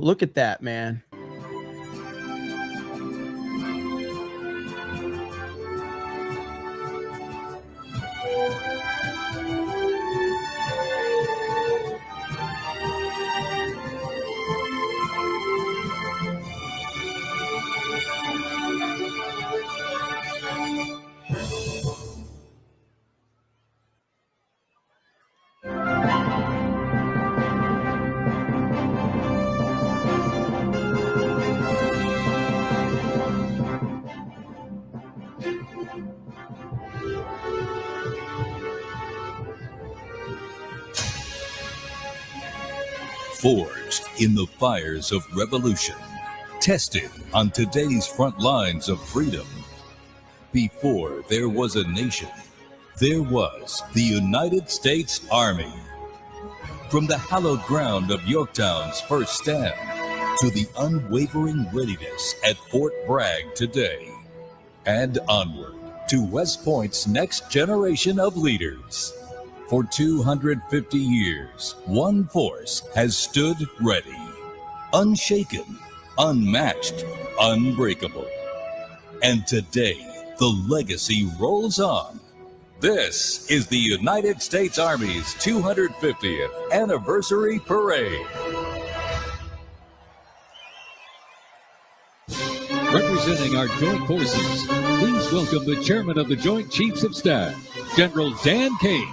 Look at that, man. Forged in the fires of revolution, tested on today's front lines of freedom. Before there was a nation, there was the United States Army. From the hallowed ground of Yorktown's first stand to the unwavering readiness at Fort Bragg today, and onward to West Point's next generation of leaders. For 250 years, one force has stood ready, unshaken, unmatched, unbreakable. And today, the legacy rolls on. This is the United States Army's 250th Anniversary Parade. Representing our joint forces, please welcome the Chairman of the Joint Chiefs of Staff, General Dan King.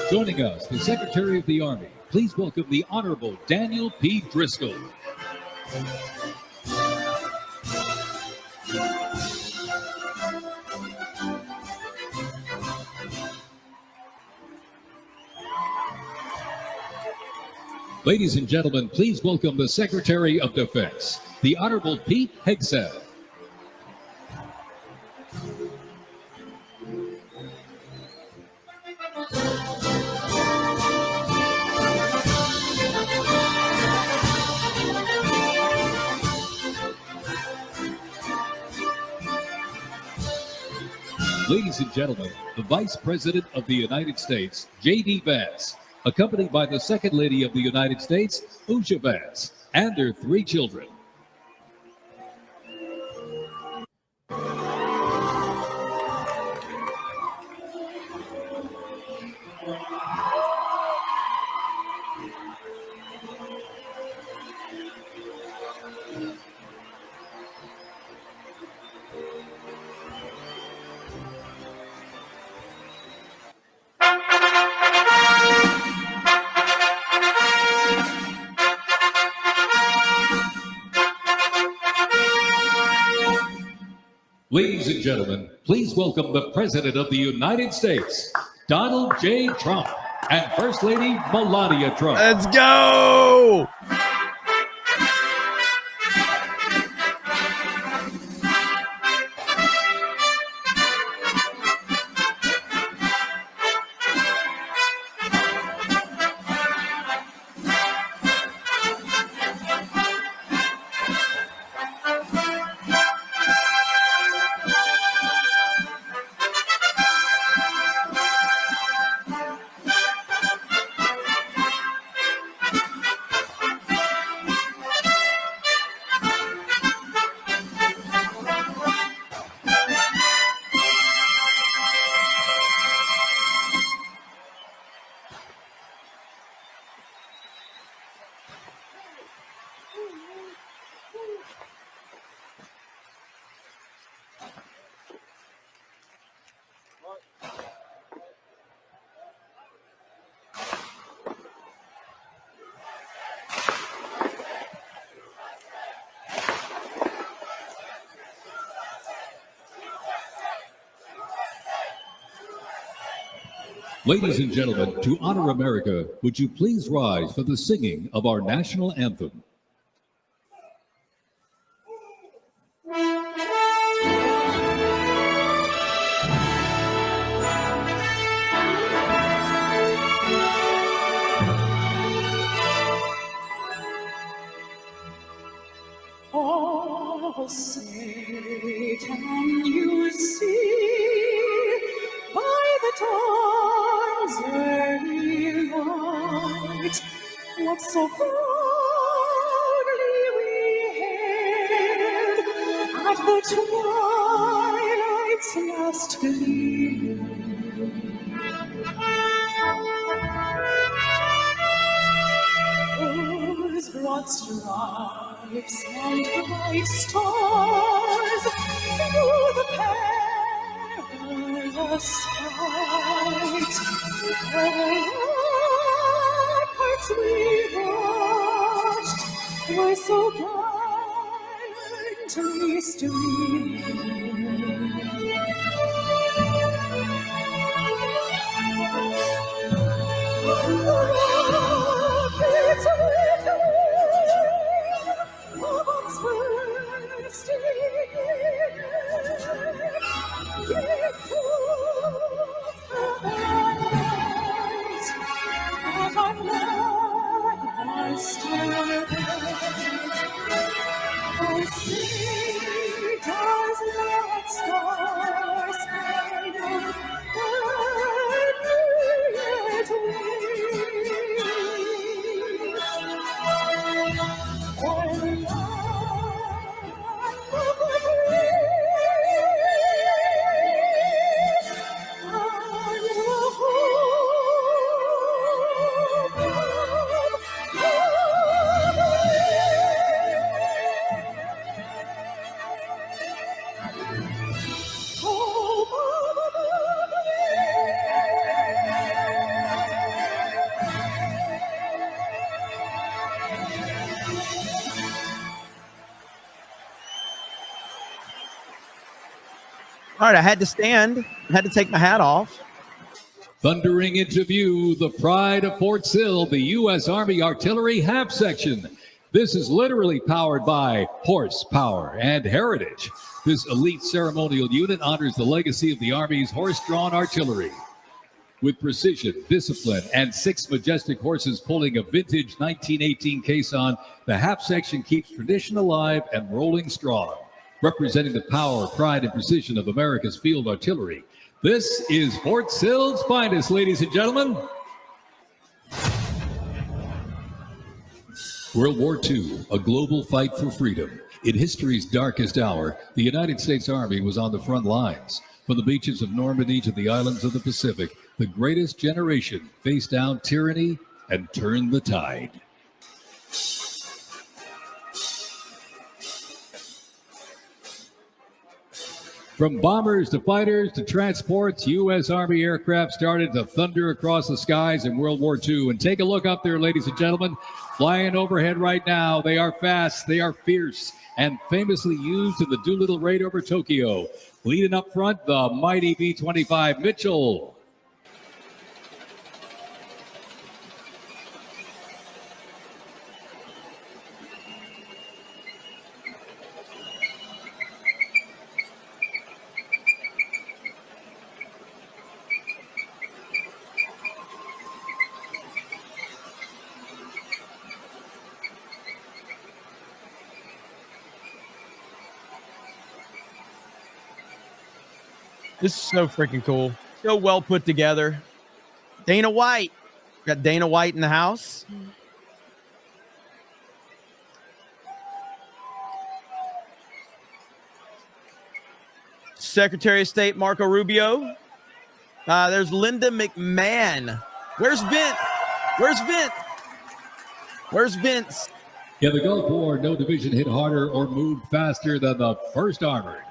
Joining us, the Secretary of the Army. Please welcome the Honorable Daniel P. Driscoll. Ladies and gentlemen, please welcome the Secretary of Defense, the Honorable Pete Hegseth. Ladies and gentlemen, the Vice President of the United States, J.D. Vance, accompanied by the Second Lady of the United States, Usha Vance, and their 3 children. Ladies and gentlemen, please welcome the President of the United States, Donald J. Trump, and First Lady Melania Trump. Let's go! Ladies and gentlemen, to honor America, would you please rise for the singing of our national anthem? Oh, say, can you see by the dawn's early light what so proudly we hailed at the twilight's last gleam? Those broad stripes and bright stars through the perilous fight, the ramparts we watched were so gallantly streaming. Rockets glittering, bombs bursting, give proof the night that our flag was still there. Oh, see, does that star spangled All right, I had to stand. I had to take my hat off. Thundering into view, the pride of Fort Sill, the U.S. Army Artillery Half Section. This is literally powered by horsepower and heritage. This elite ceremonial unit honors the legacy of the Army's horse-drawn artillery. With precision, discipline, and 6 majestic horses pulling a vintage 1918 caisson, the half section keeps tradition alive and rolling strong. Representing the power, pride, and precision of America's field artillery. This is Fort Sill's finest, ladies and gentlemen. World War II, a global fight for freedom. In history's darkest hour, the United States Army was on the front lines. From the beaches of Normandy to the islands of the Pacific, the greatest generation faced down tyranny and turned the tide. From bombers to fighters to transports, U.S. Army aircraft started to thunder across the skies in World War II. And take a look up there, ladies and gentlemen. Flying overhead right now. They are fast, they are fierce, and famously used in the Doolittle raid over Tokyo. Leading up front, the mighty B-25 Mitchell. This is so freaking cool. So well put together. Dana White. Got Dana White in the house. Secretary of State Marco Rubio. There's Linda McMahon. Where's Vince? Where's Vince? Where's Vince? In the Gulf War, no division hit harder or moved faster than the 1st Armored.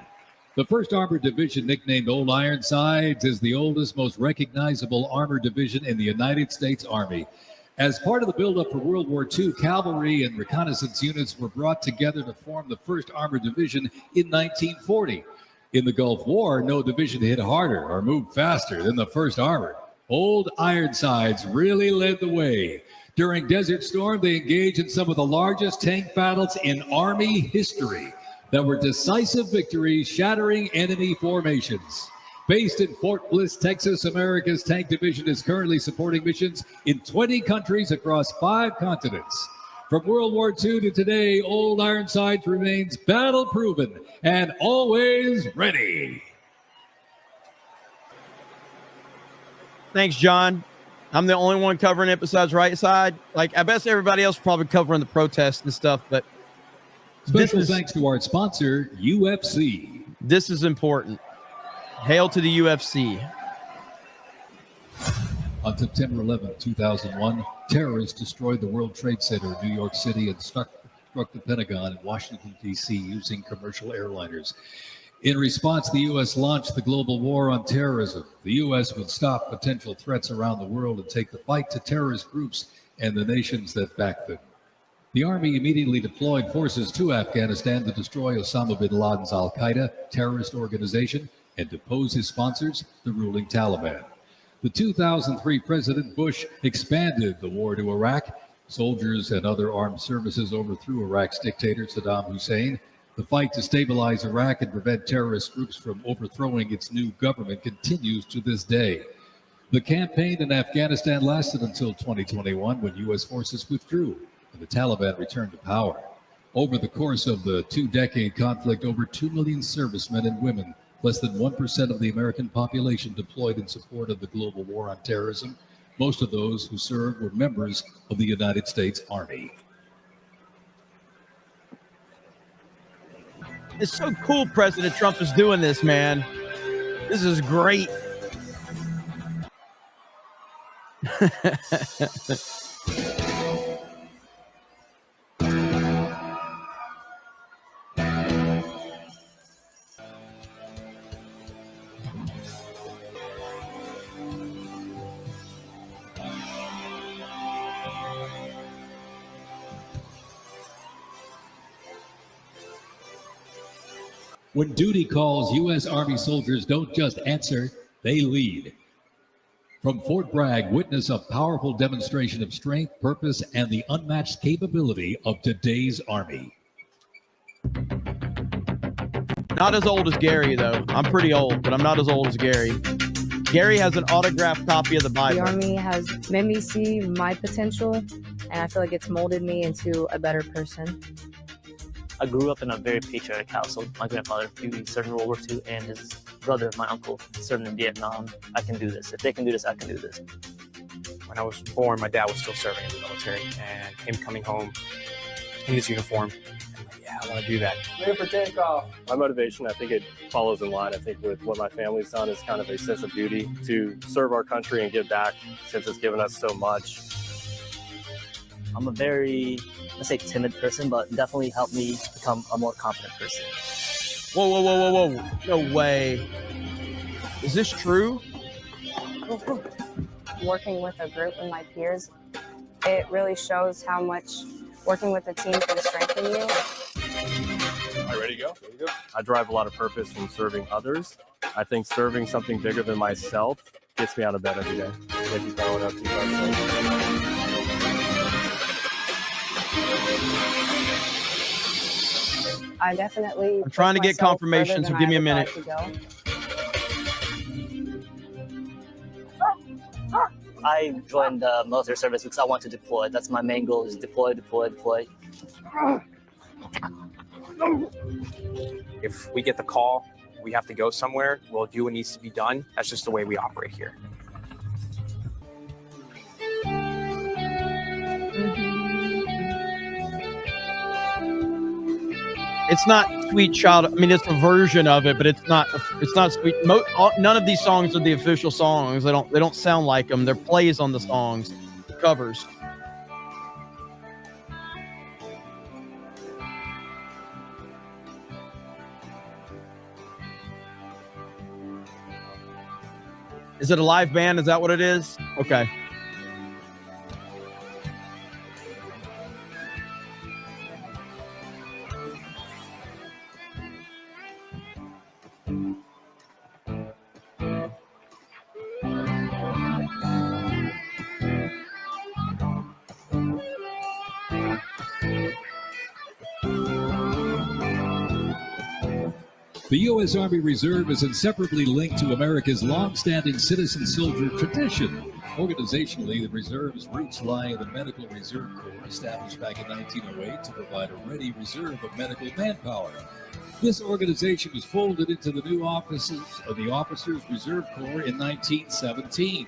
The 1st Armored Division, nicknamed Old Ironsides, is the oldest, most recognizable armored division in the United States Army. As part of the buildup for World War II, cavalry and reconnaissance units were brought together to form the 1st Armored Division in 1940. In the Gulf War, no division hit harder or moved faster than the 1st Armored. Old Ironsides really led the way. During Desert Storm, they engaged in some of the largest tank battles in Army history that were decisive victories, shattering enemy formations. Based in Fort Bliss, Texas, America's Tank Division is currently supporting missions in 20 countries across 5 continents. From World War II to today, Old Ironsides remains battle-proven and always ready. Thanks, John. I'm the only one covering it besides Right Side. Like, I bet everybody else is probably covering the protests and stuff, but Special thanks to our sponsor, UFC. This is important. Hail to the UFC. On September 11, 2001, terrorists destroyed the World Trade Center in New York City and struck the Pentagon in Washington, D.C. using commercial airliners. In response, the U.S. launched the global war on terrorism. The U.S. would stop potential threats around the world and take the fight to terrorist groups and the nations that back them. The Army immediately deployed forces to Afghanistan to destroy Osama bin Laden's al-Qaeda terrorist organization and depose his sponsors, the ruling Taliban. The 2003 President Bush expanded the war to Iraq. Soldiers and other armed services overthrew Iraq's dictator Saddam Hussein. The fight to stabilize Iraq and prevent terrorist groups from overthrowing its new government continues to this day. The campaign in Afghanistan lasted until 2021 when U.S. forces withdrew and the Taliban returned to power. Over the course of the two-decade conflict, over 2 million servicemen and women, less than 1% of the American population, deployed in support of the global war on terrorism. Most of those who served were members of the United States Army. It's so cool President Trump is doing this, man. This is great. When duty calls, U.S. Army soldiers don't just answer, they lead. From Fort Bragg, witness a powerful demonstration of strength, purpose, and the unmatched capability of today's Army. Not as old as Gary, though. I'm pretty old, but I'm not as old as Gary. Gary has an autographed copy of the Bible. The Army has made me see my potential, and I feel like it's molded me into a better person. I grew up in a very patriotic household. My grandfather, he served in World War II, and his brother, my uncle, served in Vietnam. I can do this. If they can do this, I can do this. When I was born, my dad was still serving in the military, and him coming home in his uniform, I'm like, yeah, I want to do that. Ready for takeoff. My motivation, I think it follows in line. I think with what my family's done is kind of a sense of duty to serve our country and give back since it's given us so much. I'm a very, let's say, timid person, but definitely helped me become a more confident person. Whoa, whoa, whoa, whoa, whoa. No way. Is this true? Working with a group and my peers, it really shows how much working with a team can strengthen you. Are you ready to go? Ready to go. I derive a lot of purpose from serving others. I think serving something bigger than myself gets me out of bed every day. Thank you, Colin, up to you. I definitely. I'm trying to get confirmation, so give me a minute. I joined the military service because I want to deploy. That's my main goal, is deploy, deploy, deploy. If we get the call, we have to go somewhere, we'll do what needs to be done. That's just the way we operate here. It's not Sweet Child. I mean, it's a version of it, but it's not sweet. None of these songs are the official songs. They don't sound like them. They're plays on the songs, covers. Is it a live band? Is that what it is? Okay. The U.S. Army Reserve is inseparably linked to America's long-standing citizen soldier tradition. Organizationally, the reserve's roots lie in the Medical Reserve Corps, established back in 1908 to provide a ready reserve of medical manpower. This organization was folded into the new offices of the Officers Reserve Corps in 1917.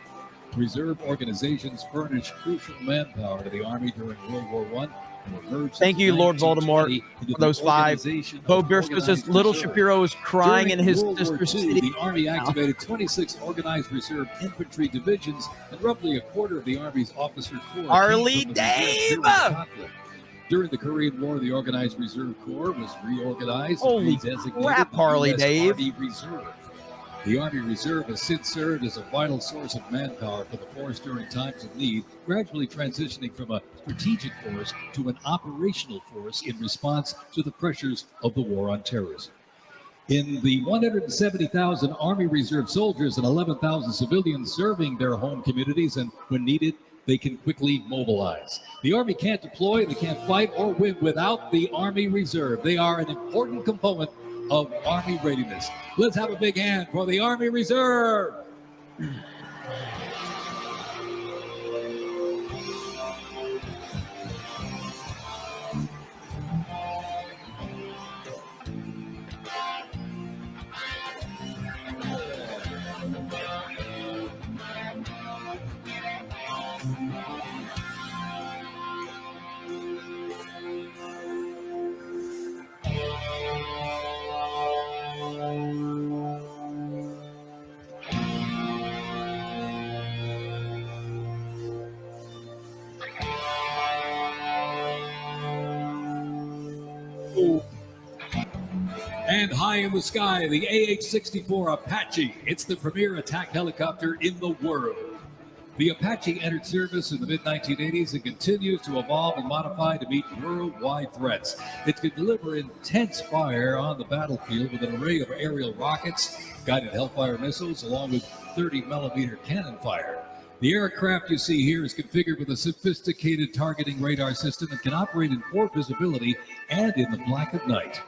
Reserve organizations furnished crucial manpower to the Army during World War I. Thank you, Lord Voldemort, for those 5. Bo Briscoe says, Little Shapiro is crying in his sister's city. The Army activated 26 organized reserve infantry divisions, and roughly a quarter of the Army's officer corps. Harley Dave! During the Korean War, the Organized Reserve Corps was reorganized Holy and redesignated crap, Harley Dave. Army Reserve. The Army Reserve has since served as a vital source of manpower for the force during times of need, gradually transitioning from a strategic force to an operational force in response to the pressures of the war on terrorism. In the 170,000 Army Reserve soldiers and 11,000 civilians serving their home communities, and when needed, they can quickly mobilize. The Army can't deploy, they can't fight or win without the Army Reserve. They are an important component of Army readiness. Let's have a big hand for the Army Reserve. And high in the sky, the AH-64 Apache. It's the premier attack helicopter in the world. The Apache entered service in the mid-1980s and continues to evolve and modify to meet worldwide threats. It can deliver intense fire on the battlefield with an array of aerial rockets, guided Hellfire missiles, along with 30-millimeter cannon fire. The aircraft you see here is configured with a sophisticated targeting radar system and can operate in poor visibility and in the black of night.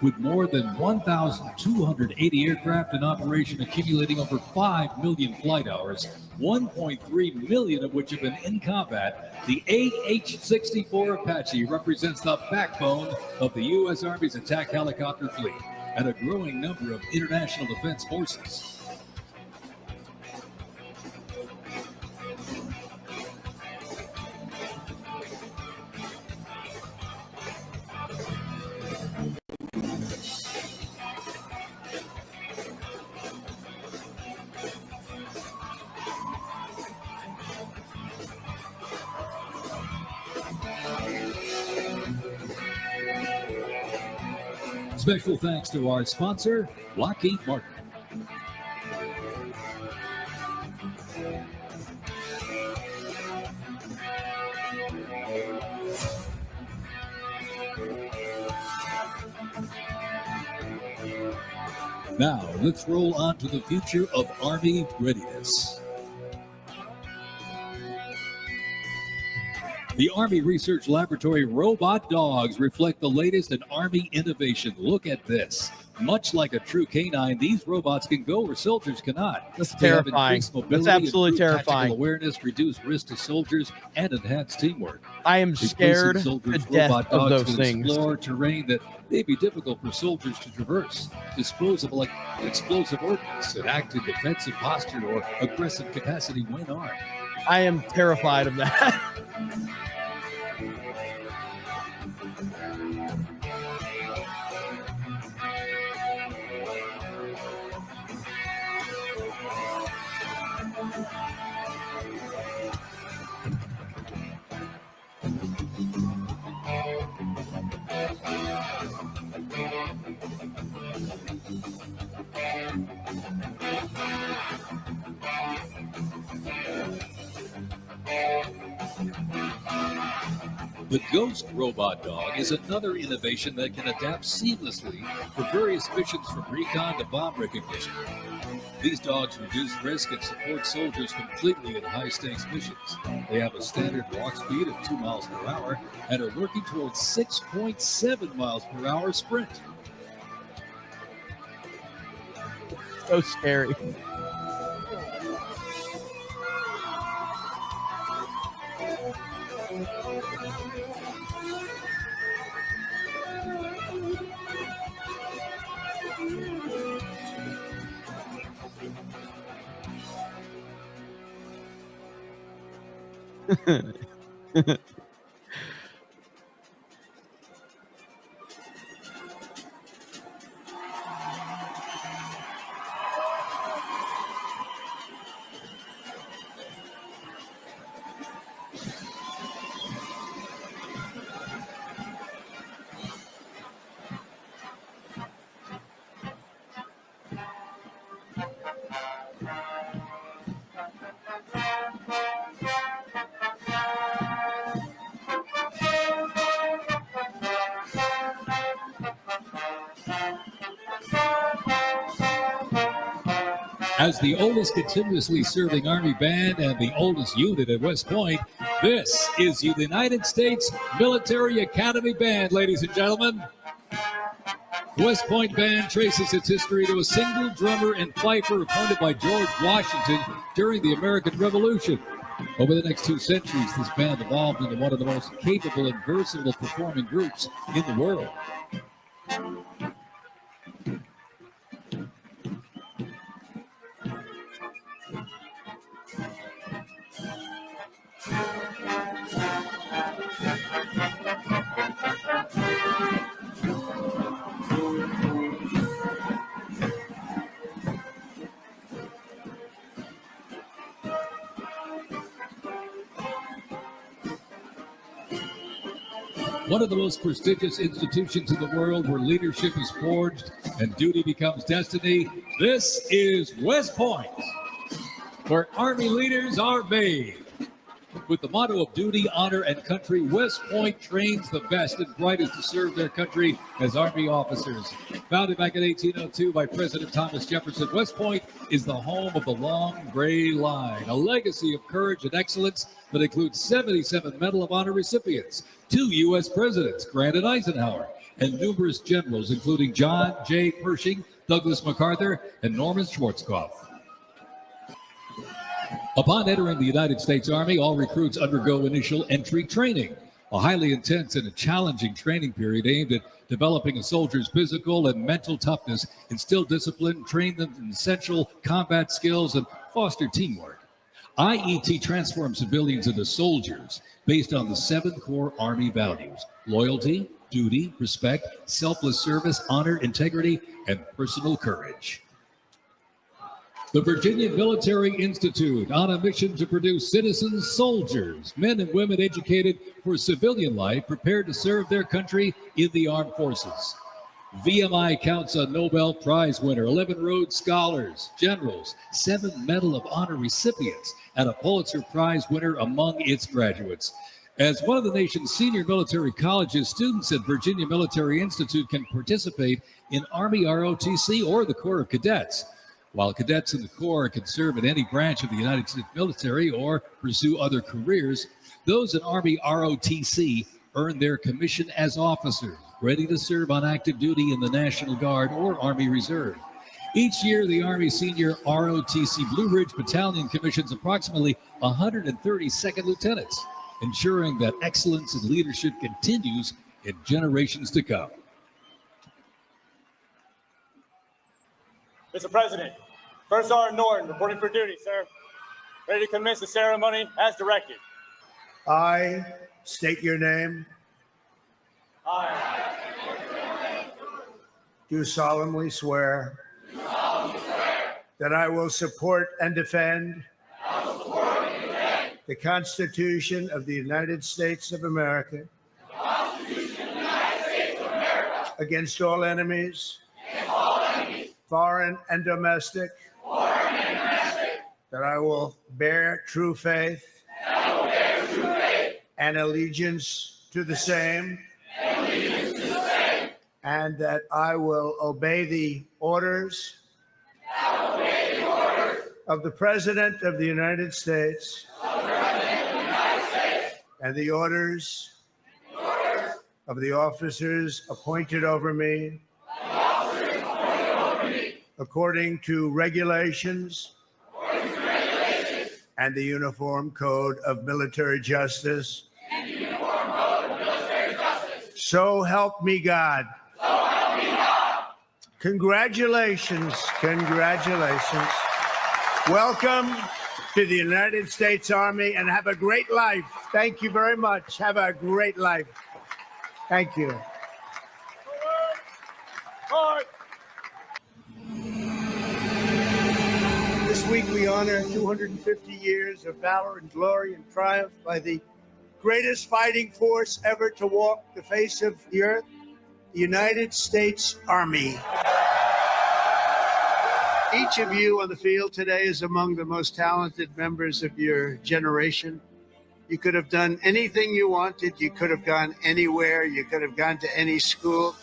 With more than 1,280 aircraft in operation accumulating over 5 million flight hours, 1.3 million of which have been in combat, the AH-64 Apache represents the backbone of the U.S. Army's attack helicopter fleet and a growing number of international defense forces. Special thanks to our sponsor, Lockheed Martin. Now, let's roll on to the future of Army readiness. The Army Research Laboratory robot dogs reflect the latest in Army innovation. Look at this. Much like a true canine, these robots can go where soldiers cannot. That's terrifying. That's absolutely terrifying. Awareness, reduce risk to soldiers, and enhance teamwork. I am scared to death of those things. Explore terrain that may be difficult for soldiers to traverse. Dispose of explosive ordnance and act in defensive posture or aggressive capacity when armed. I am terrified of that. The Ghost Robot Dog is another innovation that can adapt seamlessly for various missions from recon to bomb recognition. These dogs reduce risk and support soldiers completely in high-stakes missions. They have a standard walk speed of 2 miles per hour and are working towards 6.7 miles per hour sprint. So scary. As the oldest continuously serving Army band and the oldest unit at West Point, this is the United States Military Academy Band, ladies and gentlemen. West Point Band traces its history to a single drummer and fifer appointed by George Washington during the American Revolution. Over the next 2 centuries, this band evolved into one of the most capable and versatile performing groups in the world. One of the most prestigious institutions in the world where leadership is forged and duty becomes destiny. This is West Point, where Army leaders are made. With the motto of duty, honor, and country, West Point trains the best and brightest to serve their country as Army officers. Founded back in 1802 by President Thomas Jefferson, West Point is the home of the Long Gray Line, a legacy of courage and excellence that includes 77 Medal of Honor recipients, 2 U.S. presidents, Grant and Eisenhower, and numerous generals, including John J. Pershing, Douglas MacArthur, and Norman Schwarzkopf. Upon entering the United States Army, all recruits undergo initial entry training, a highly intense and a challenging training period aimed at developing a soldier's physical and mental toughness, instill discipline, train them in essential combat skills, and foster teamwork. IET transforms civilians into soldiers based on the 7 core Army values: loyalty, duty, respect, selfless service, honor, integrity, and personal courage. The Virginia Military Institute, on a mission to produce citizen soldiers, men and women educated for civilian life, prepared to serve their country in the armed forces. VMI counts a Nobel Prize winner, 11 Rhodes Scholars, generals, 7 Medal of Honor recipients, and a Pulitzer Prize winner among its graduates. As one of the nation's senior military colleges, students at Virginia Military Institute can participate in Army ROTC or the Corps of Cadets. While cadets in the Corps can serve in any branch of the United States military or pursue other careers, those in Army ROTC earn their commission as officers, ready to serve on active duty in the National Guard or Army Reserve. Each year, the Army Senior ROTC Blue Ridge Battalion commissions approximately 130 second lieutenants, ensuring that excellence in leadership continues in generations to come. Mr. President, First Sergeant Norton reporting for duty, sir. Ready to commence the ceremony as directed. I state your name. I Do solemnly swear that I will support and defend the Constitution of the United States of America against all enemies, foreign and domestic, that I will bear true faith and allegiance to the same, and that I will obey the orders of the President of the United States and the orders of the officers appointed over me according to regulations and the Uniform Code of Military Justice So help me God. So help me God. Congratulations. Congratulations. Welcome to the United States Army and have a great life. Thank you very much. Have a great life. Thank you. This week we honor 250 years of valor and glory and triumph by the greatest fighting force ever to walk the face of the earth, the United States Army. Each of you on the field today is among the most talented members of your generation. You could have done anything you wanted. You could have gone anywhere. You could have gone to any school.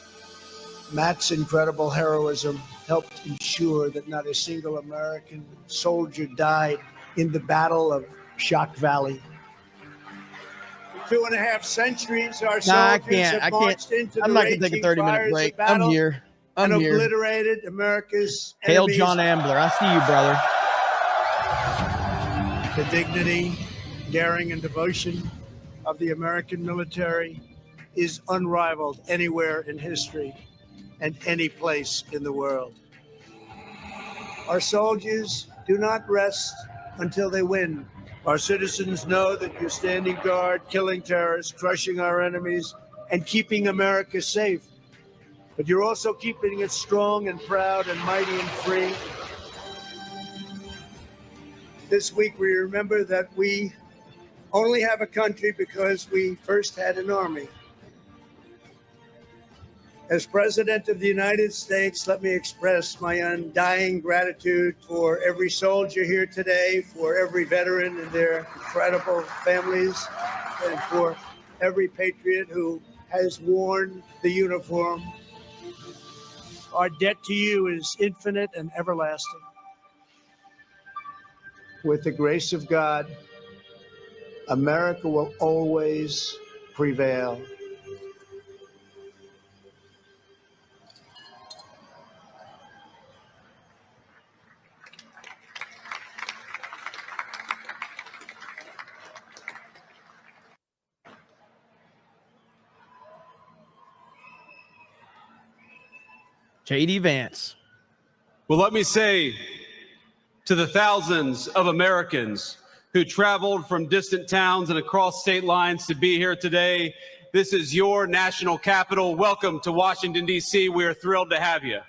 Matt's incredible heroism helped ensure that not a single American soldier died in the Battle of Shock Valley. For 2.5 centuries, our soldiers have marched into the raging fires of battle. I'm here. And obliterated America's Hail enemies. John Ambler. I see you, brother. The dignity, daring, and devotion of the American military is unrivaled anywhere in history and any place in the world. Our soldiers do not rest until they win. Our citizens know that you're standing guard, killing terrorists, crushing our enemies, and keeping America safe. But you're also keeping it strong and proud and mighty and free. This week, we remember that we only have a country because we first had an army. As President of the United States, let me express my undying gratitude for every soldier here today, for every veteran and their incredible families, and for every patriot who has worn the uniform. Our debt to you is infinite and everlasting. With the grace of God, America will always prevail. J.D. Vance. Well, let me say to the thousands of Americans who traveled from distant towns and across state lines to be here today, this is your national capital. Welcome to Washington, D.C. We are thrilled to have you.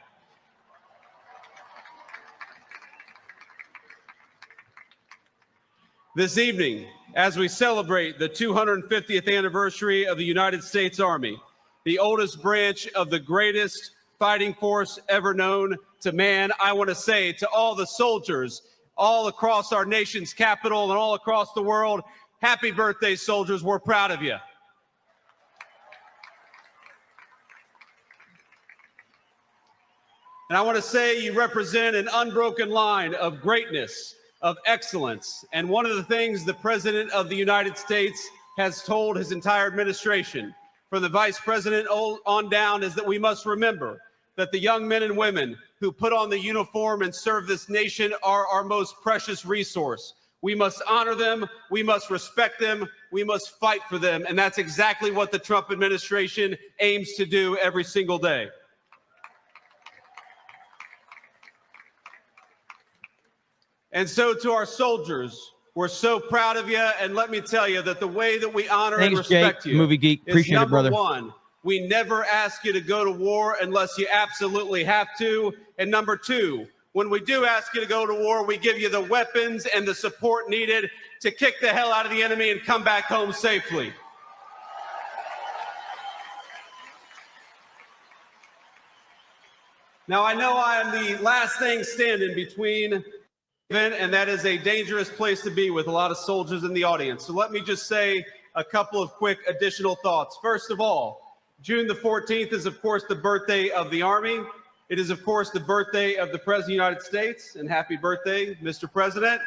This evening, as we celebrate the 250th anniversary of the United States Army, the oldest branch of the greatest fighting force ever known to man, I want to say to all the soldiers all across our nation's capital and all across the world, happy birthday, soldiers. We're proud of you. And I want to say you represent an unbroken line of greatness, of excellence. And one of the things the President of the United States has told his entire administration, from the Vice President on down, is that we must remember that the young men and women who put on the uniform and serve this nation are our most precious resource. We must honor them, we must respect them, we must fight for them, and that's exactly what the Trump administration aims to do every single day. And so to our soldiers, we're so proud of you, and let me tell you that the way that we honor and respect you Movie Geek. Appreciate is it, brother. number one, we never ask you to go to war unless you absolutely have to. And number two, when we do ask you to go to war, we give you the weapons and the support needed to kick the hell out of the enemy and come back home safely. Now, I know I am the last thing standing between and that is a dangerous place to be with a lot of soldiers in the audience. So let me just say a couple of quick additional thoughts. First of all, June the 14th is, of course, the birthday of the Army. It is, of course, the birthday of the President of the United States. And happy birthday, Mr. President.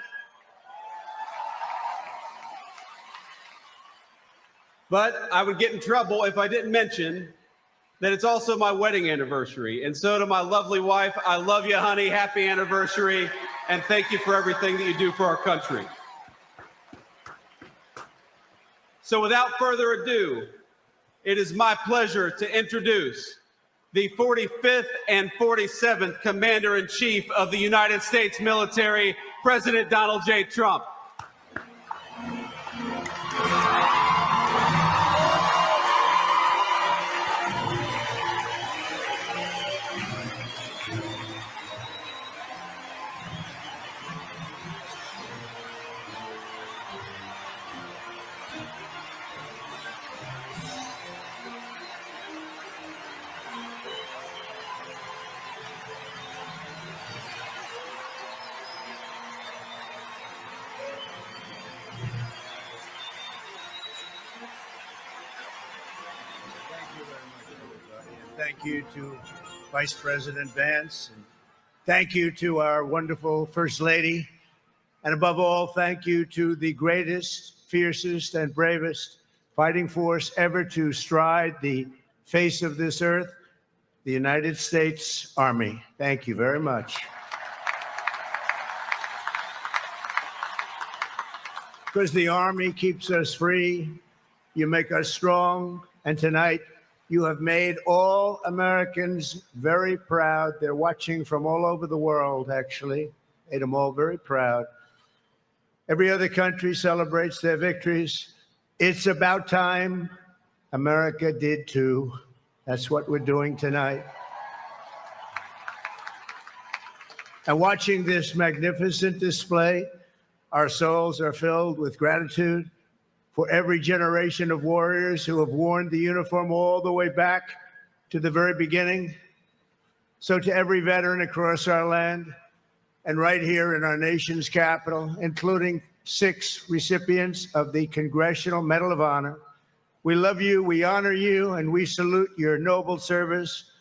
But I would get in trouble if I didn't mention that it's also my wedding anniversary. And so to my lovely wife, I love you, honey. Happy anniversary. And thank you for everything that you do for our country. So without further ado, it is my pleasure to introduce the 45th and 47th Commander-in-Chief of the United States Military, President Donald J. Trump. Thank you to Vice President Vance, and thank you to our wonderful First Lady, and above all, thank you to the greatest, fiercest, and bravest fighting force ever to stride the face of this earth, the United States Army. Thank you very much. Because the Army keeps us free, you make us strong, and tonight, you have made all Americans very proud. They're watching from all over the world, actually. Made them all very proud. Every other country celebrates their victories. It's about time America did too. That's what we're doing tonight. And watching this magnificent display, our souls are filled with gratitude for every generation of warriors who have worn the uniform all the way back to the very beginning. So to every veteran across our land and right here in our nation's capital, including 6 recipients of the Congressional Medal of Honor, we love you, we honor you, and we salute your noble service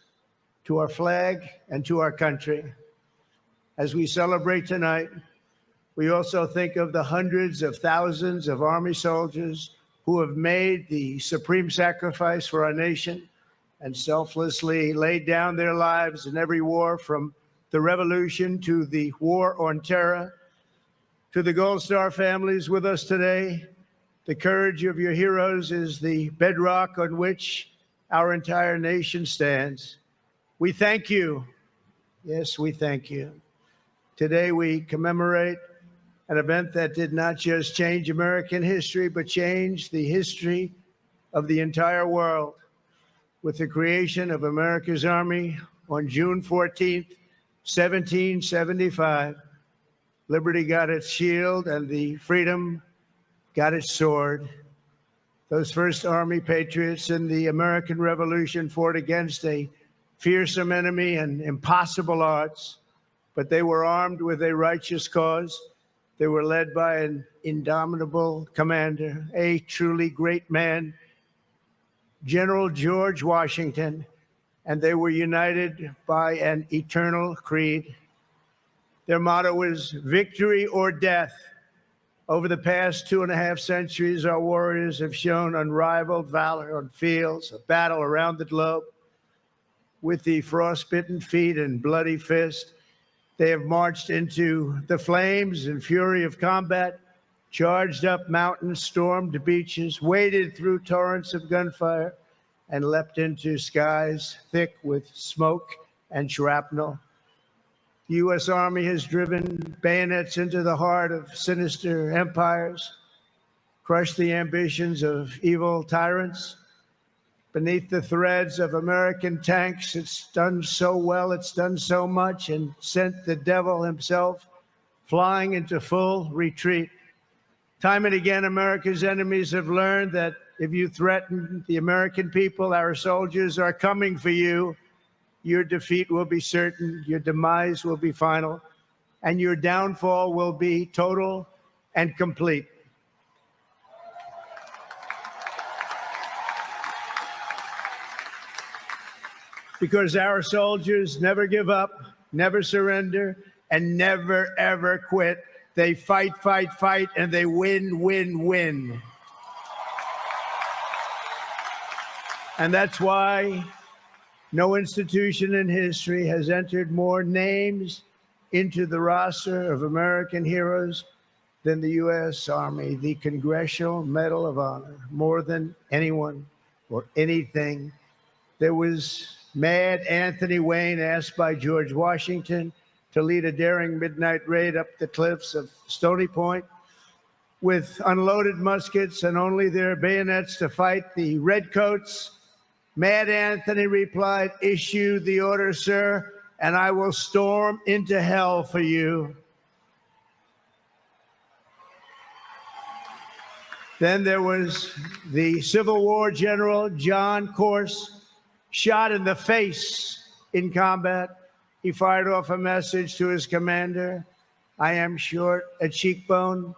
to our flag and to our country. As we celebrate tonight, we also think of the hundreds of thousands of Army soldiers who have made the supreme sacrifice for our nation and selflessly laid down their lives in every war, from the Revolution to the War on Terror. To the Gold Star families with us today, the courage of your heroes is the bedrock on which our entire nation stands. We thank you. Yes, we thank you. Today we commemorate an event that did not just change American history, but changed the history of the entire world. With the creation of America's Army on June 14th, 1775, liberty got its shield and the freedom got its sword. Those first Army patriots in the American Revolution fought against a fearsome enemy and impossible odds, but they were armed with a righteous cause. They were led by an indomitable commander, a truly great man, General George Washington, and they were united by an eternal creed. Their motto was victory or death. Over the past 2.5 centuries, our warriors have shown unrivaled valor on fields of battle around the globe. With the frostbitten feet and bloody fist, they have marched into the flames and fury of combat, charged up mountains, stormed beaches, waded through torrents of gunfire, and leapt into skies thick with smoke and shrapnel. The U.S. Army has driven bayonets into the heart of sinister empires, crushed the ambitions of evil tyrants. Beneath the threads of American tanks, it's done so well, it's done so much, and sent the devil himself flying into full retreat. Time and again, America's enemies have learned that if you threaten the American people, our soldiers are coming for you. Your defeat will be certain, your demise will be final, and your downfall will be total and complete. Because our soldiers never give up, never surrender, and never, ever quit. They fight, fight, fight, and they win, win, win. And that's why no institution in history has entered more names into the roster of American heroes than the U.S. Army, the Congressional Medal of Honor, more than anyone. or anything. There was Mad Anthony Wayne, asked by George Washington to lead a daring midnight raid up the cliffs of Stony Point with unloaded muskets and only their bayonets to fight the redcoats. Mad Anthony replied, "Issue the order, sir, and I will storm into hell for you." Then there was the Civil War general, John Corse, shot in the face in combat. He fired off a message to his commander: "I am short a cheekbone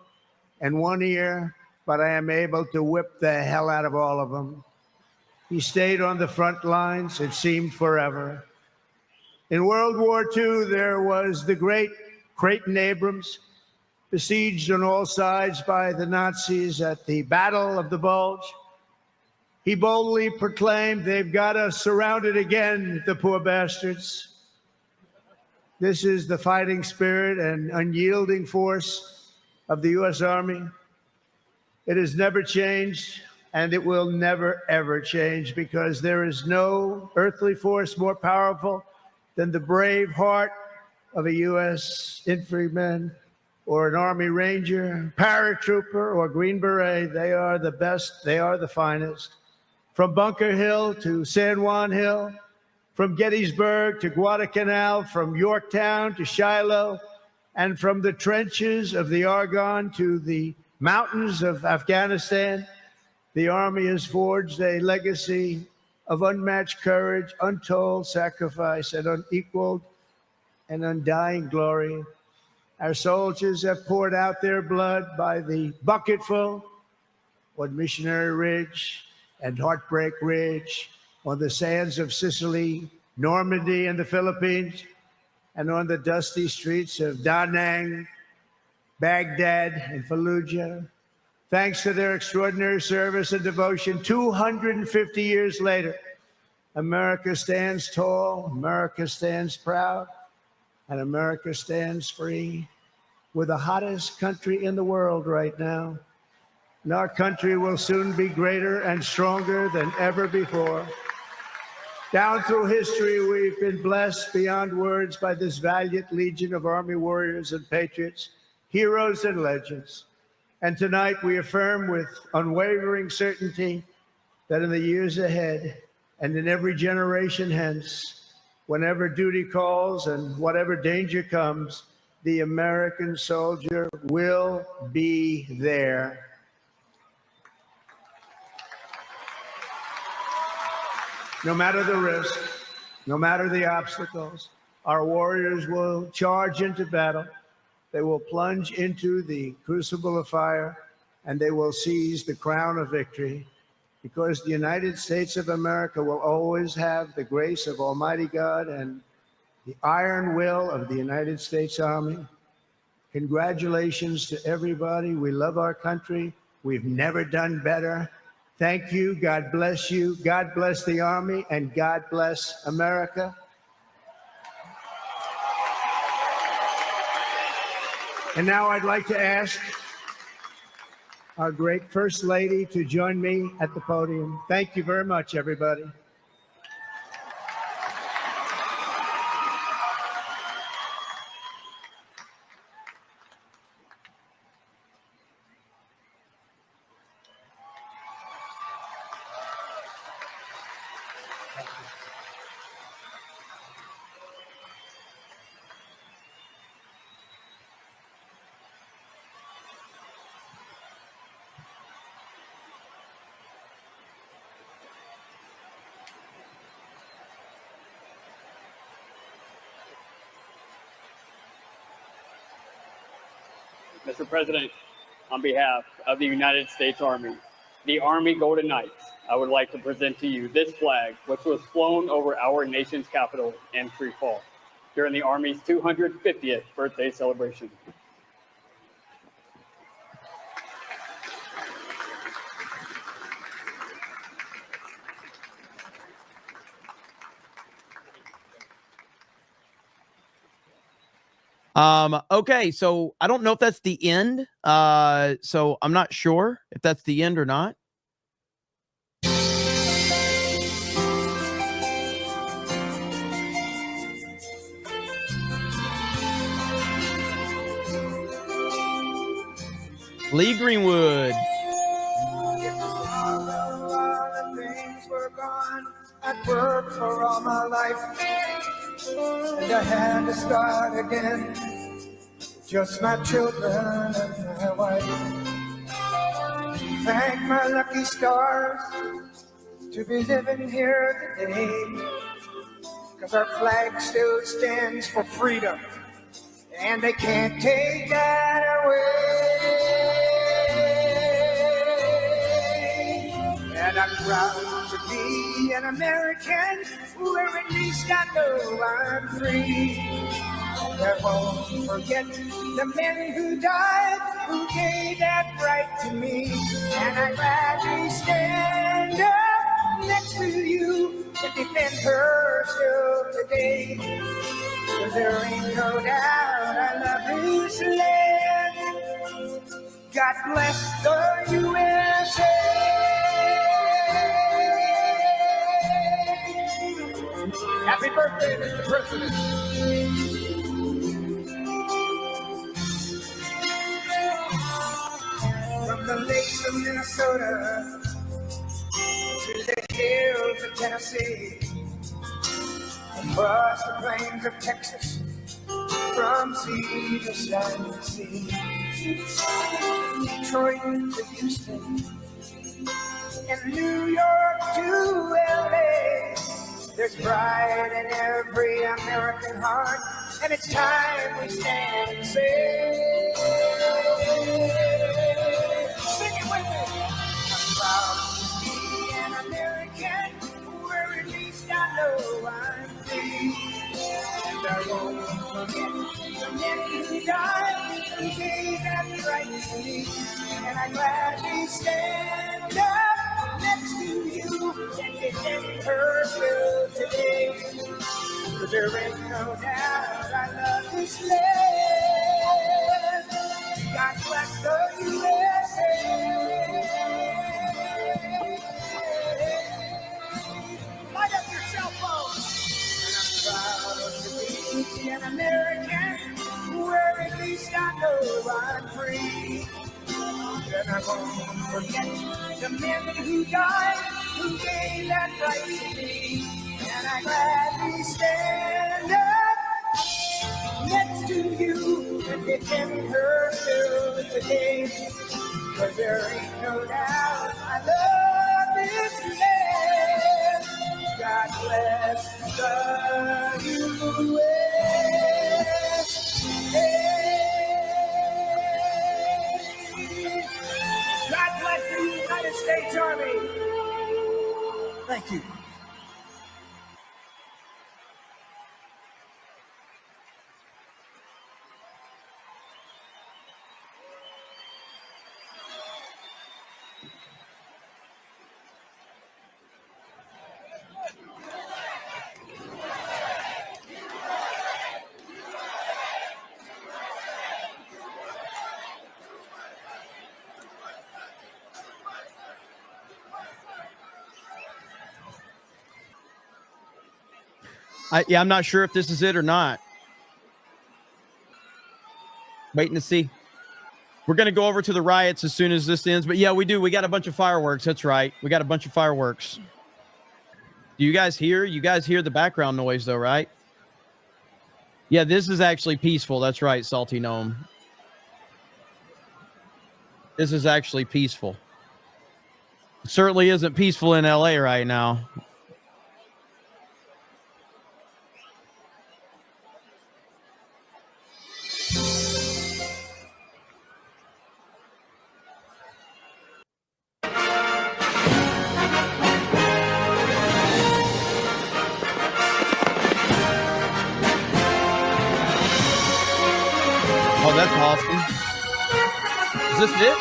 and one ear, but I am able to whip the hell out of all of them." He stayed on the front lines, it seemed forever. In World War II, there was the great Creighton Abrams, besieged on all sides by the Nazis at the Battle of the Bulge. He boldly proclaimed, "They've got us surrounded again, the poor bastards." This is the fighting spirit and unyielding force of the U.S. Army. It has never changed, and it will never, ever change, because there is no earthly force more powerful than the brave heart of a U.S. infantryman or an Army Ranger, paratrooper, or Green Beret. They are the best. They are the finest. From Bunker Hill to San Juan Hill, from Gettysburg to Guadalcanal, from Yorktown to Shiloh, and from the trenches of the Argonne to the mountains of Afghanistan, the Army has forged a legacy of unmatched courage, untold sacrifice, and unequaled and undying glory. Our soldiers have poured out their blood by the bucketful on Missionary Ridge and Heartbreak Ridge, on the sands of Sicily, Normandy, and the Philippines, and on the dusty streets of Da Nang, Baghdad, and Fallujah. Thanks to their extraordinary service and devotion, 250 years later, America stands tall, America stands proud, and America stands free. We're the hottest country in the world right now, and our country will soon be greater and stronger than ever before. Down through history, we've been blessed beyond words by this valiant legion of Army warriors and patriots, heroes and legends. And tonight we affirm with unwavering certainty that in the years ahead and in every generation hence, whenever duty calls and whatever danger comes, the American soldier will be there. No matter the risk, no matter the obstacles, our warriors will charge into battle. They will plunge into the crucible of fire, and they will seize the crown of victory, because the United States of America will always have the grace of Almighty God and the iron will of the United States Army. Congratulations to everybody. We love our country. We've never done better. Thank you. God bless you. God bless the Army, and God bless America. And now I'd like to ask our great First Lady to join me at the podium. Thank you very much, everybody. Mr. President, on behalf of the United States Army, the Army Golden Knights, I would like to present to you this flag, which was flown over our nation's capital in free fall during the Army's 250th birthday celebration. Okay, so I don't know if that's the end. So I'm not sure if that's the end or not. Lee Greenwood. All the things were gone. I'd worked for all my life, and I had to start again. Just my children and my wife. Thank my lucky stars to be living here today, 'cause our flag still stands for freedom, and they can't take that away. And I'm proud to be an American, where at least I know I'm free. I won't forget the men who died, who gave that right to me. And I gladly stand up next to you to defend her still today. 'Cause there ain't no doubt I love this land. God bless the USA. Happy birthday, Mr. President. From the lakes of Minnesota to the hills of Tennessee, across the plains of Texas, from sea to shining sea, Detroit to Houston, and New York to LA. There's pride in every American heart, and it's time we stand and say, sing it with me. I'm proud to be an American, where at least I know I'm free. And I won't forget the men who died, who gave that right to me. And I gladly stand up next to you and defend her still today. 'Cause there ain't no doubt I love this land. God bless the USA. Light up your cell phone. And I'm proud to be an American, where at least I know I'm free. And I won't forget the men who died, who gave that right to me. And I gladly stand up next to you and defend her still today. 'Cause there ain't no doubt I love this land. God bless the USA. God bless the United States Army. Thank you. I'm not sure if this is it or not. Waiting to see. We're going to go over to the riots as soon as this ends. But yeah, we do. We got a bunch of fireworks. That's right. We got a bunch of fireworks. Do you guys hear? You guys hear the background noise though, right? Yeah, this is actually peaceful. That's right, Salty Gnome. This is actually peaceful. It certainly isn't peaceful in LA right now. Oh, that's awesome. Is this it?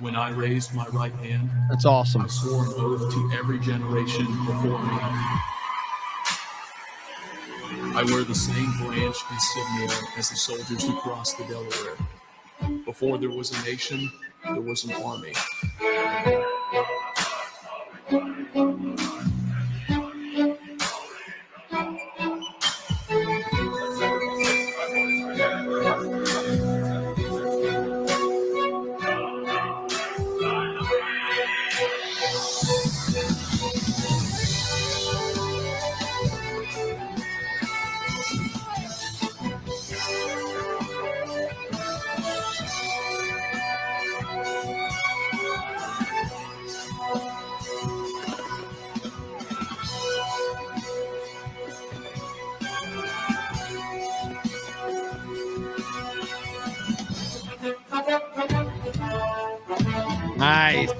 When I raised my right hand, That's awesome. I swore an oath to every generation before me. I wear the same branch insignia as the soldiers who crossed the Delaware. Before there was a nation, there was an army. Nice.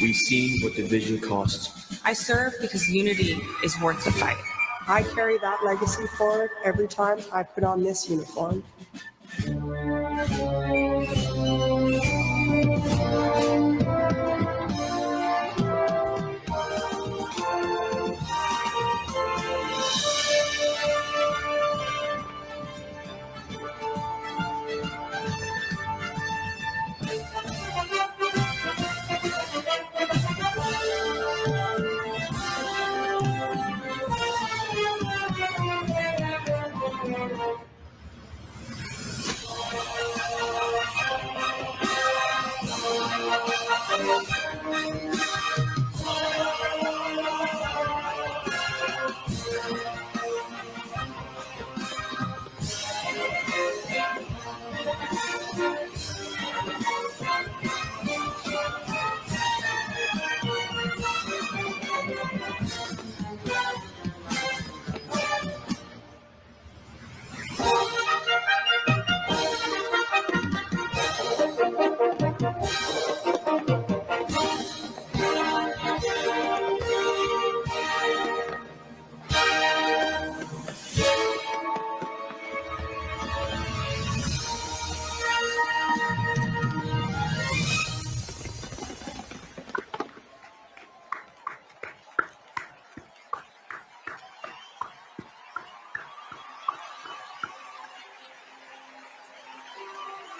We've seen what division costs. I serve because unity is worth the fight. I carry that legacy forward every time I put on this uniform.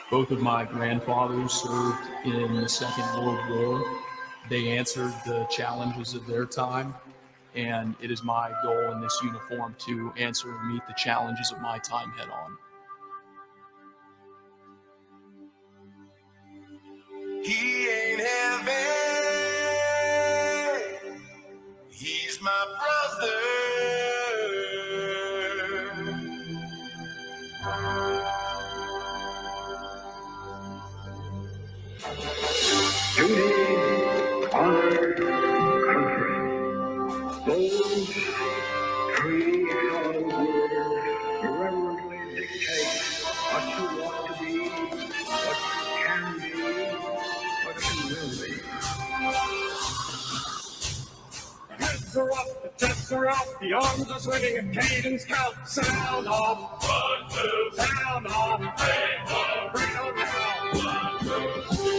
Both of my grandfathers served in the Second World War. They answered the challenges of their time, and it is my goal in this uniform to answer and meet the challenges of my time head on. He ain't heaven, he's my brother. Duty, honor, country. Those three short words irreverently dictate what you want to be, what you can be, what you will be. The heads are up, the chests are out, the arms are swinging, a cadence count. Sound off. 1, 2. Sound off. 3, 4. Bring it on down. 1, 2.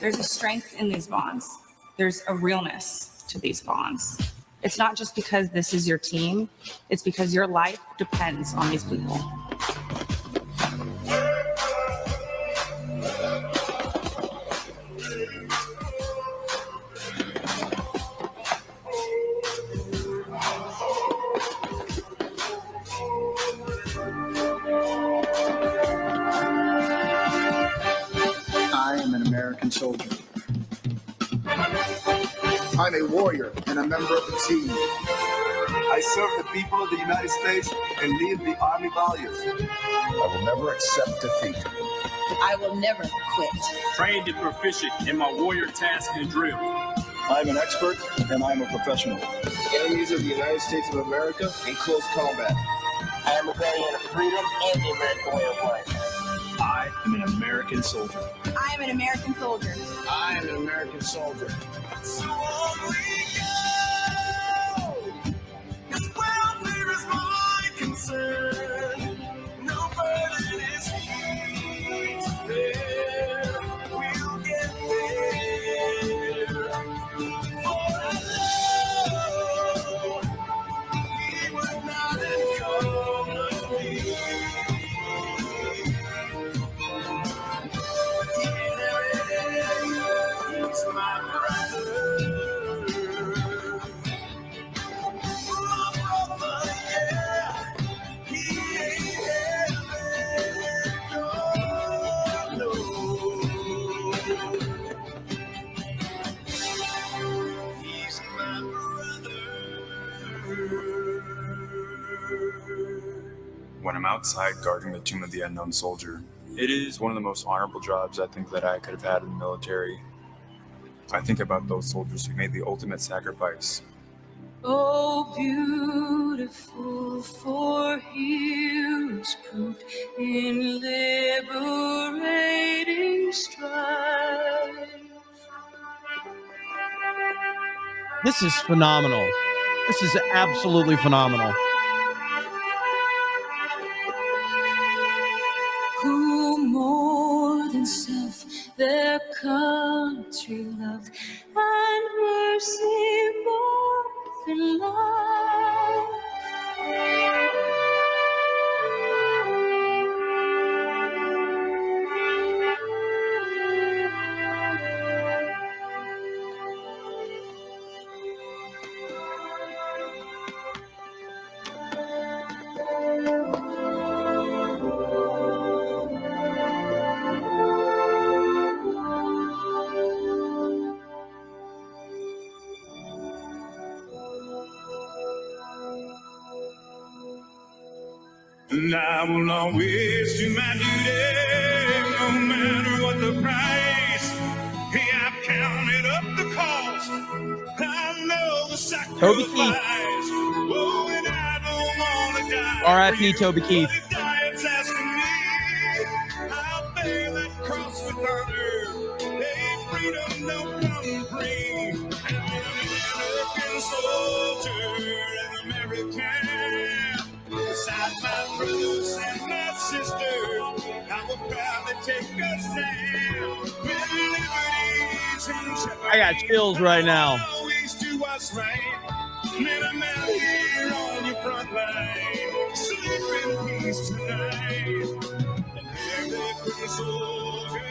There's a strength in these bonds. There's a realness to these bonds. It's not just because this is your team, it's because your life depends on these people. I am an American soldier. I'm a warrior and a member of the team. I serve the people of the United States and live the Army values. I will never accept defeat. I will never quit. Trained and proficient in my warrior task and drill. I'm an expert and I'm a professional. Enemies of the United States of America in close combat. I am a guardian of freedom and the American way of life. I am an American soldier. I am an American soldier. I am an American soldier. So on we go. 'Cause welfare is my concern. No burden is he to bear. We'll get there. For I know he would not encumber me. He's my brother. My brother, yeah. He ain't heaven, no, no. He's my brother. When I'm outside guarding the tomb of the unknown soldier, it is one of the most honorable jobs I think that I could have had in the military. I think about those soldiers who made the ultimate sacrifice. Oh, beautiful for heroes proved in liberating strife. This is phenomenal. This is absolutely phenomenal. Who more than self their country loved, and mercy more than love. And I will always do my duty, no matter what the price. Hey, I've counted up the cost. I know the Toby Keith. sacrifice. Oh, and I don't want to die. R.I.P. Toby Keith. But if diet's asking me, I'll bear that cross with honor. Hey, freedom don't come free. I'm an American soldier, an American. Beside my brothers and my sisters, I will proudly take a stand. With liberties and I got chills right now. always do what's right. Man, I'm out here on your front line. Sleep in peace tonight. An American soldier.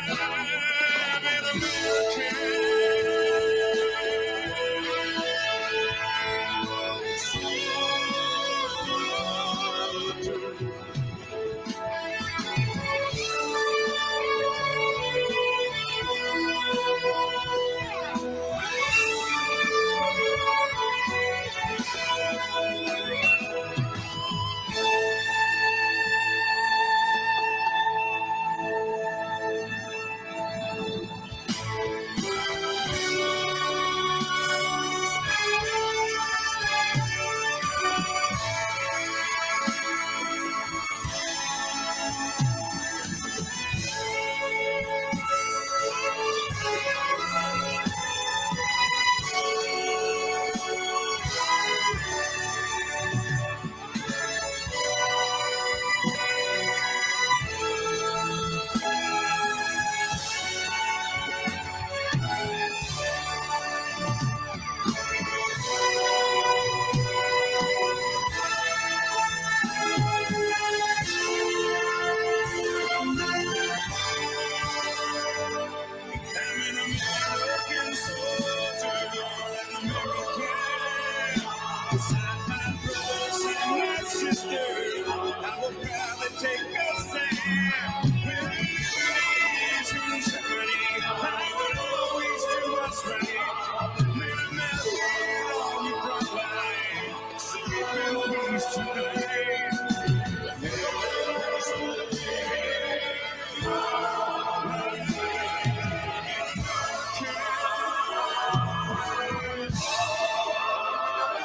I'm an American.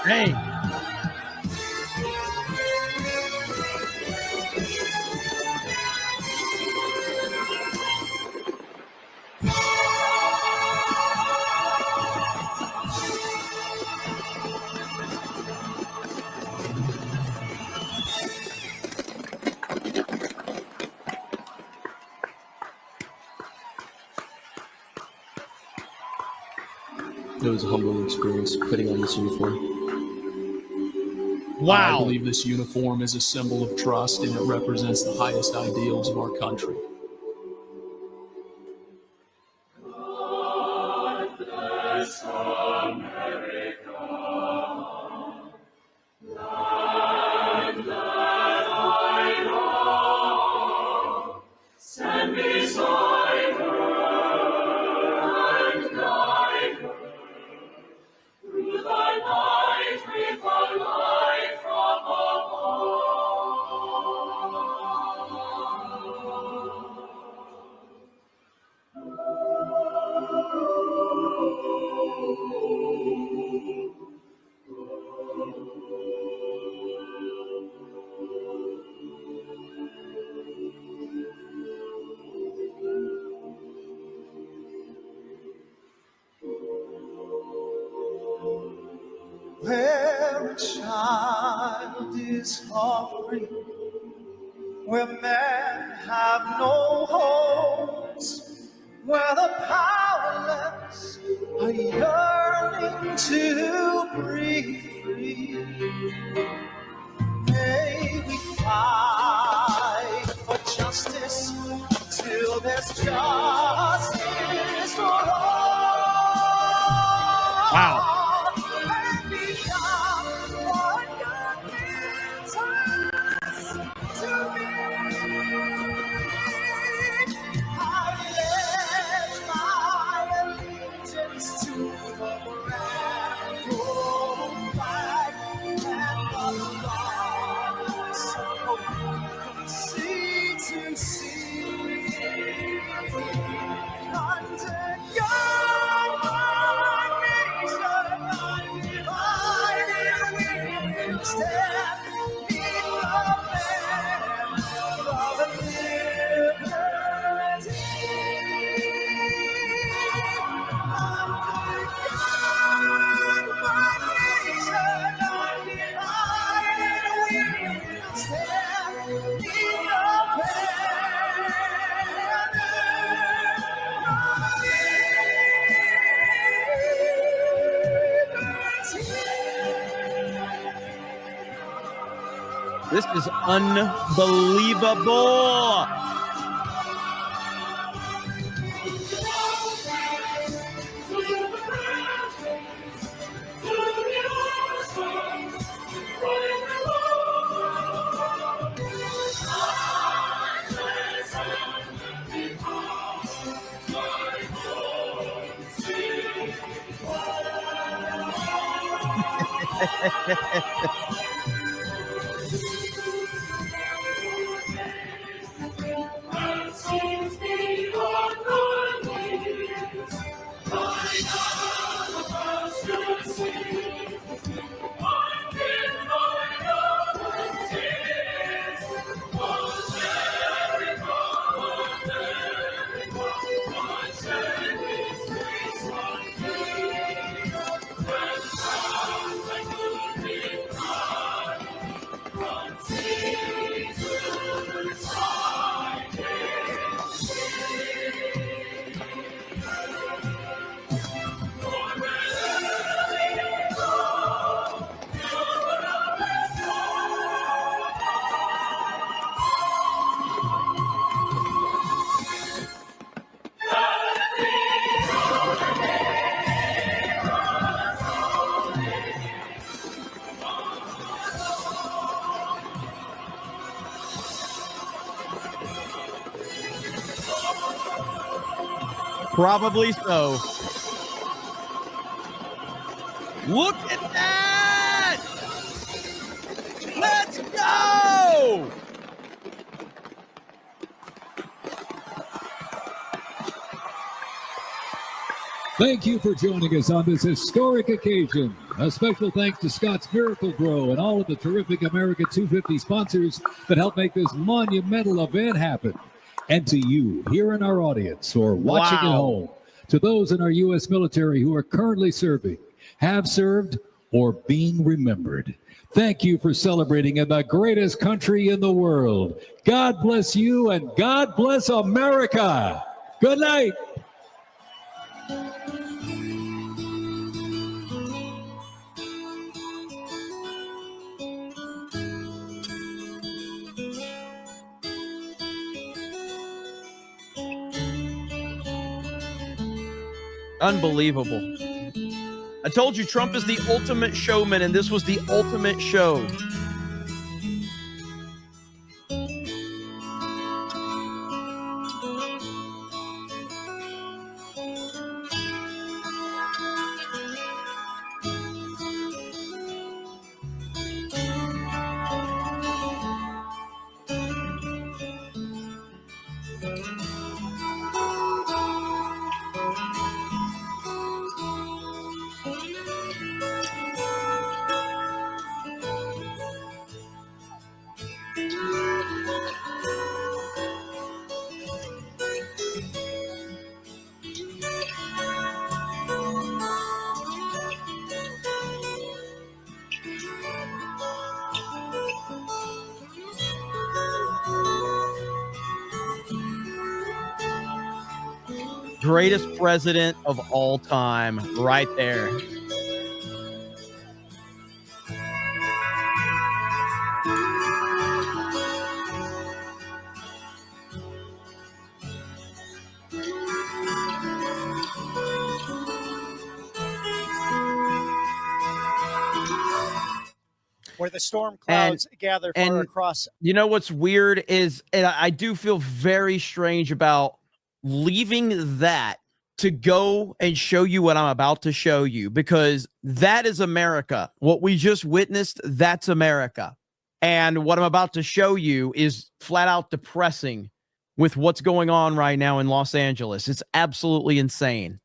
Hey. It was a humbling experience putting on this uniform. Wow. I believe this uniform is a symbol of trust, and it represents the highest ideals of our country. God bless America, land that I love. Stand beside her and guide her through the night with a light from above. Where a child is hungry, where men have no homes, where the powerless are yearning to breathe free. May we fight for justice till there's justice for all. Wow. This is unbelievable. Probably so. Look at that! Let's go! Thank you for joining us on this historic occasion. A special thanks to Scott's Miracle Grow and all of the terrific America 250 sponsors that help make this monumental event happen. And to you here in our audience or watching at home, to those in our U.S. military who are currently serving, have served, or being remembered. Thank you for celebrating in the greatest country in the world. God bless you and God bless America. Good night. Unbelievable. I told you Trump is the ultimate showman, and this was the ultimate show. Greatest president of all time, right there. Where the storm clouds gather far across. You know what's weird is, and I do feel very strange about leaving that to go and show you what I'm about to show you, because that is America. What we just witnessed, that's America. And what I'm about to show you is flat out depressing with what's going on right now in Los Angeles. It's absolutely insane.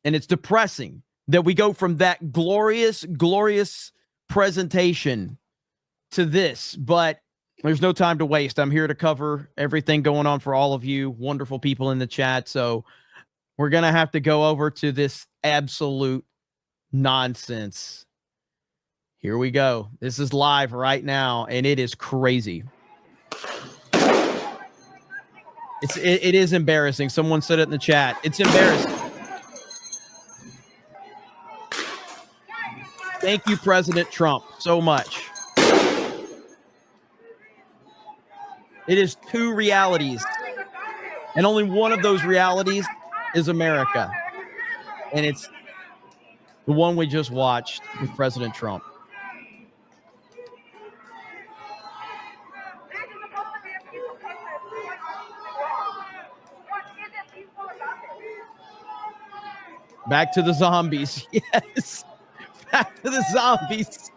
And it's depressing that we go from that glorious, glorious presentation to this, but there's no time to waste. I'm here to cover everything going on for all of you wonderful people in the chat. So we're going to have to go over to this absolute nonsense. Here we go. This is live right now, and it is crazy. It is embarrassing. Someone said it in the chat. It's embarrassing. Thank you, President Trump, so much. It is two realities, and only one of those realities is America, and it's the one we just watched with President Trump. Back to the zombies. Yes. Back to the zombies.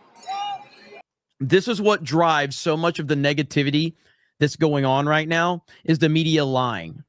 This is what drives so much of the negativity that's going on right now, is the media lying.